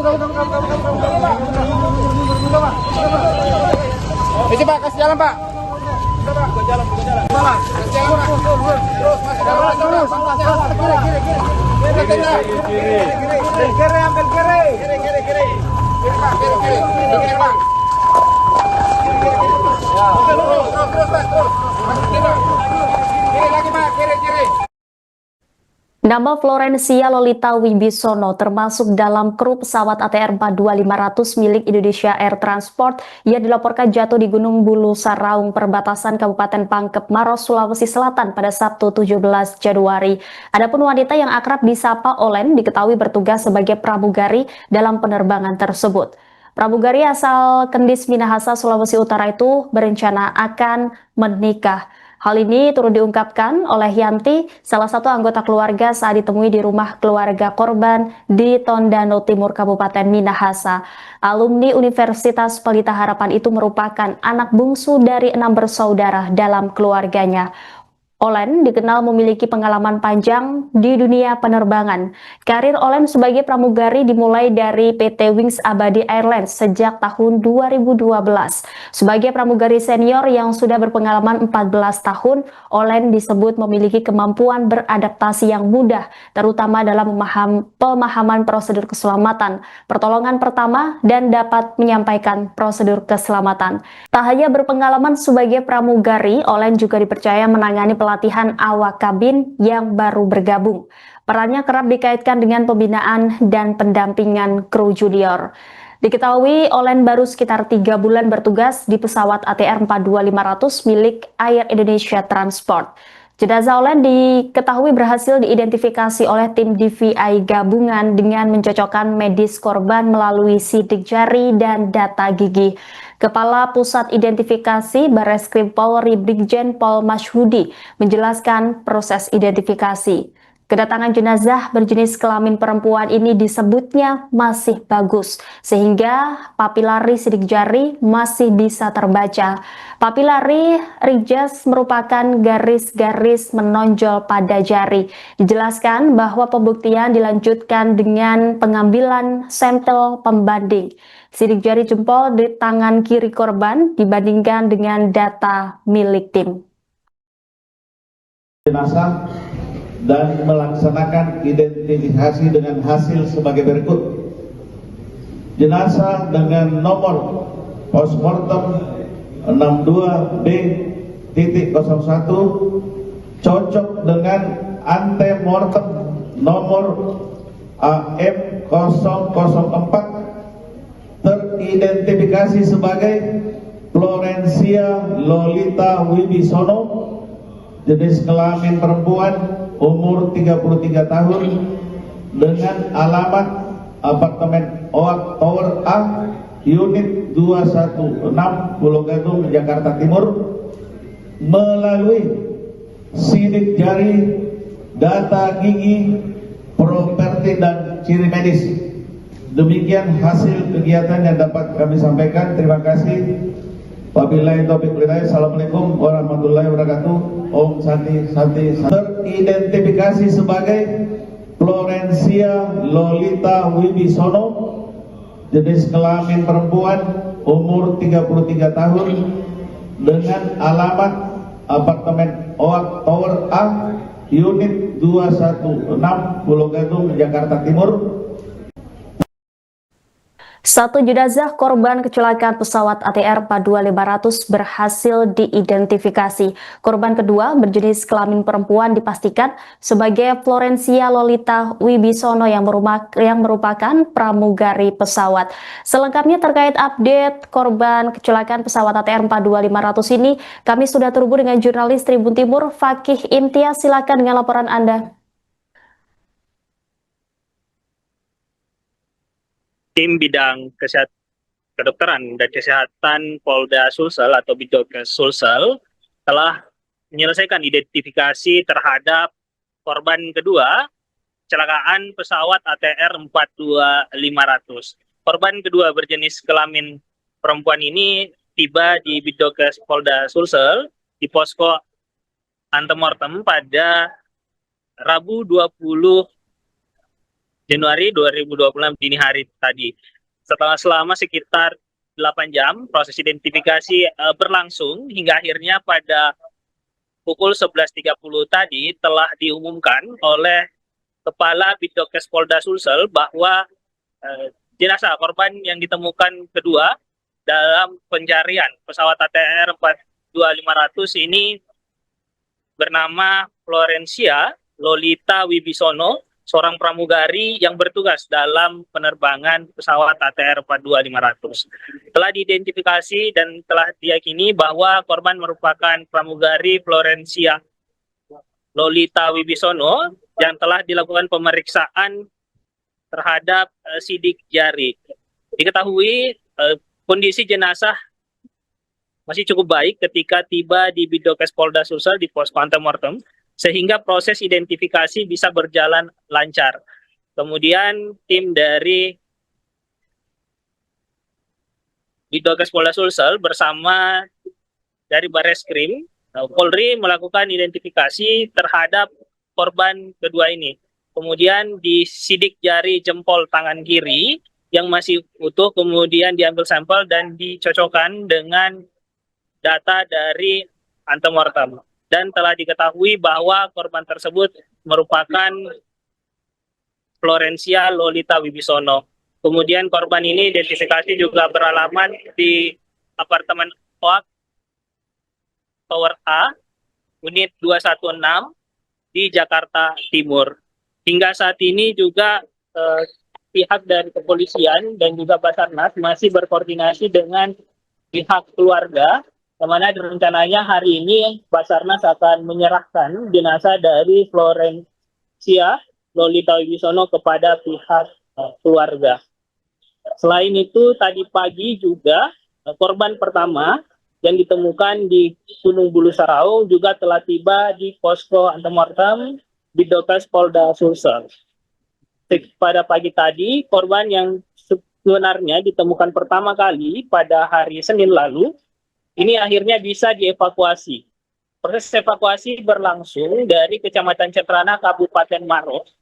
Ini Pak, kasih jalan Pak. Pak, jalan. Kasih jalan Pak. Terus. Kiri, ambil kiri. Kiri. Kiri Pak, kiri. Kiri Pak. Terus Pak, terus. Kiri Pak. Kiri lagi Pak, kiri. Nama Florencia Lolita Wibisono termasuk dalam kru pesawat ATR 42500 milik Indonesia Air Transport yang dilaporkan jatuh di Gunung Bulu Saraung, perbatasan Kabupaten Pangkep Maros, Sulawesi Selatan pada Sabtu 17 Januari. Adapun wanita yang akrab disapa Olen diketahui bertugas sebagai pramugari dalam penerbangan tersebut. Pramugari asal Kendis Minahasa, Sulawesi Utara itu berencana akan menikah. Hal ini turut diungkapkan oleh Yanti, salah satu anggota keluarga saat ditemui di rumah keluarga korban di Tondano Timur, Kabupaten Minahasa. Alumni Universitas Pelita Harapan itu merupakan anak bungsu dari 6 bersaudara dalam keluarganya. Olen dikenal memiliki pengalaman panjang di dunia penerbangan. Karir Olen sebagai pramugari dimulai dari PT Wings Abadi Airlines sejak tahun 2012. Sebagai pramugari senior yang sudah berpengalaman 14 tahun, Olen disebut memiliki kemampuan beradaptasi yang mudah, terutama dalam pemahaman prosedur keselamatan, pertolongan pertama, dan dapat menyampaikan prosedur keselamatan. Tak hanya berpengalaman sebagai pramugari, Olen juga dipercaya menangani pelatihan awak kabin yang baru bergabung. Perannya kerap dikaitkan dengan pembinaan dan pendampingan kru junior. Diketahui Olen baru sekitar 3 bulan bertugas di pesawat ATR 42500 milik Air Indonesia Transport. Jenazah Olen diketahui berhasil diidentifikasi oleh tim DVI gabungan dengan mencocokkan medis korban melalui sidik jari dan data gigi. Kepala Pusat Identifikasi Barreskrim Polri Brigjen Pol Masyhudi menjelaskan proses identifikasi. Kedatangan jenazah berjenis kelamin perempuan ini disebutnya masih bagus, sehingga papilari sidik jari masih bisa terbaca. Papilari rijaz merupakan garis-garis menonjol pada jari. Dijelaskan bahwa pembuktian dilanjutkan dengan pengambilan sampel pembanding. Sidik jari jempol di tangan kiri korban dibandingkan dengan data milik tim. Jenazah dan melaksanakan identifikasi dengan hasil sebagai berikut. Jenazah dengan nomor postmortem 62B.01 cocok dengan antemortem nomor AM004 teridentifikasi sebagai Florencia Lolita Wibisono, jenis kelamin perempuan, umur 33 tahun, dengan alamat apartemen Oak Tower A, unit 216, Pulau Gadung, Jakarta Timur, melalui sidik jari, data gigi, properti, dan ciri medis. Demikian hasil kegiatan yang dapat kami sampaikan. Terima kasih. Wabillahi taufiq wal hidayah. Assalamualaikum warahmatullahi wabarakatuh. Om Santi. Teridentifikasi sebagai Florencia Lolita Wibisono, jenis kelamin perempuan, umur 33 tahun, dengan alamat apartemen Oak Tower A, unit 216, Pulau Gadung, Jakarta Timur. Satu jenazah korban kecelakaan pesawat ATR 42500 berhasil diidentifikasi. Korban kedua berjenis kelamin perempuan dipastikan sebagai Florencia Lolita Wibisono yang merupakan pramugari pesawat. Selengkapnya terkait update korban kecelakaan pesawat ATR 42500 ini, kami sudah terhubung dengan jurnalis Tribun Timur Fakih Imtiaz. Silakan dengan laporan Anda. Tim bidang kedokteran dan kesehatan Polda Sulsel atau Bidokes Sulsel telah menyelesaikan identifikasi terhadap korban kedua kecelakaan pesawat ATR 42500. Korban kedua berjenis kelamin perempuan ini tiba di Bidokes Polda Sulsel di posko antemortem pada Rabu 20 Januari 2026 dini hari tadi. Selama sekitar 8 jam proses identifikasi berlangsung hingga akhirnya pada pukul 11.30 tadi telah diumumkan oleh Kepala Bidokes Polda Sulsel bahwa jenazah korban yang ditemukan kedua dalam pencarian pesawat ATR 42500 ini bernama Florencia Lolita Wibisono, seorang pramugari yang bertugas dalam penerbangan pesawat ATR 42500. Telah diidentifikasi dan telah diyakini bahwa korban merupakan pramugari Florencia Lolita Wibisono yang telah dilakukan pemeriksaan terhadap sidik jari. Diketahui kondisi jenazah masih cukup baik ketika tiba di Bidokes Polda Sulsel di posko antemortem, sehingga proses identifikasi bisa berjalan lancar. Kemudian tim dari Bidokes Polda Sulsel bersama dari Bareskrim Polri melakukan identifikasi terhadap korban kedua ini. Kemudian disidik jari jempol tangan kiri yang masih utuh, kemudian diambil sampel dan dicocokkan dengan data dari antemortem. Dan telah diketahui bahwa korban tersebut merupakan Florencia Lolita Wibisono. Kemudian korban ini identifikasi juga beralamat di apartemen OAK Tower A, unit 216 di Jakarta Timur. Hingga saat ini juga pihak dari kepolisian dan juga Basarnas masih berkoordinasi dengan pihak keluarga, yang mana rencananya hari ini Basarnas akan menyerahkan jenazah dari Florencia Lolita Wibisono kepada pihak keluarga. Selain itu, tadi pagi juga korban pertama yang ditemukan di Gunung Bulu Saraung juga telah tiba di posko antemortem Bidokes Polda Sulsel. Pada pagi tadi, korban yang sebenarnya ditemukan pertama kali pada hari Senin lalu, ini akhirnya bisa dievakuasi. Proses evakuasi berlangsung dari Kecamatan Cetrana, Kabupaten Maros,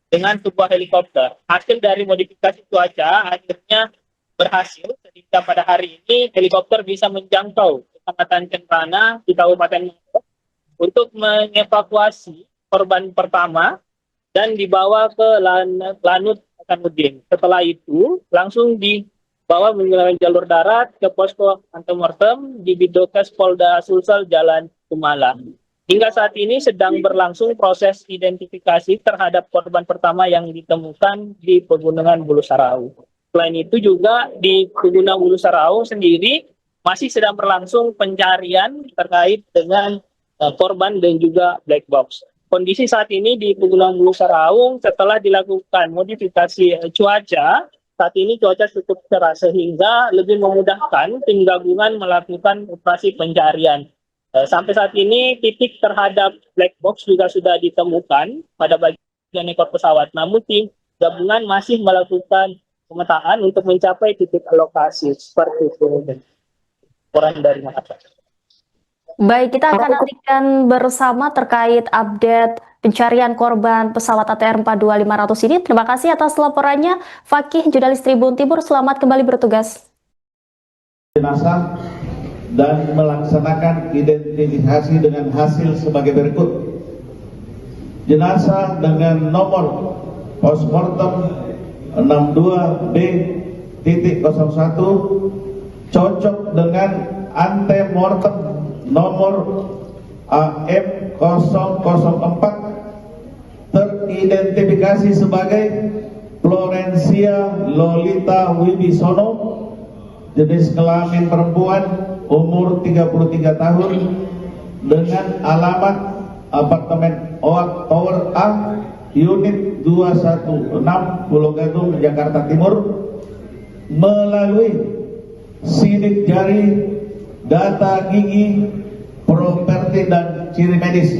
dengan sebuah helikopter. Hasil dari modifikasi cuaca akhirnya berhasil, sehingga pada hari ini helikopter bisa menjangkau Kecamatan Cetrana di Kabupaten Maros untuk mengevakuasi korban pertama dan dibawa ke Lanut Hasanuddin. Setelah itu langsung dibawa menggunakan jalur darat ke posko antemortem di Bidokes Polda Sulsel Jalan Kumala. Hingga saat ini sedang berlangsung proses identifikasi terhadap korban pertama yang ditemukan di Pegunungan Bulu Saraung. Selain itu juga di Pegunungan Bulu Saraung sendiri masih sedang berlangsung pencarian terkait dengan korban dan juga black box. Kondisi saat ini di Pegunungan Bulu Saraung setelah dilakukan modifikasi cuaca, saat ini cuaca cukup cerah sehingga lebih memudahkan tim gabungan melakukan operasi pencarian. Sampai saat ini titik terhadap black box juga sudah ditemukan pada bagian ekor pesawat. Namun tim gabungan masih melakukan pemetaan untuk mencapai titik lokasi seperti itu. Orang dari Makassar. Baik, kita akan nantikan bersama terkait update pencarian korban pesawat ATR 42500 ini. Terima kasih atas laporannya, Fakih, jurnalis Tribun Timur. Selamat kembali bertugas. Jenazah dan melaksanakan identifikasi dengan hasil sebagai berikut. Jenazah dengan nomor postmortem 62B.01 cocok dengan antemortem nomor AM004 teridentifikasi sebagai Florencia Lolita Wibisono, jenis kelamin perempuan, umur 33 tahun, dengan alamat apartemen OAK Tower A, unit 216 Pulau Gadung, Jakarta Timur, melalui sidik jari, data gigi, properti, dan ciri medis.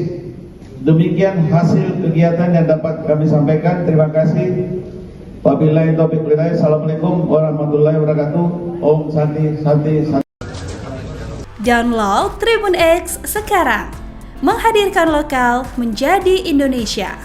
Demikian hasil kegiatan yang dapat kami sampaikan. Terima kasih. Wabillahi taufiq wal hidayah. Assalamualaikum warahmatullahi wabarakatuh. Om Santi Santi Santi. Download Tribun X sekarang, menghadirkan lokal menjadi Indonesia.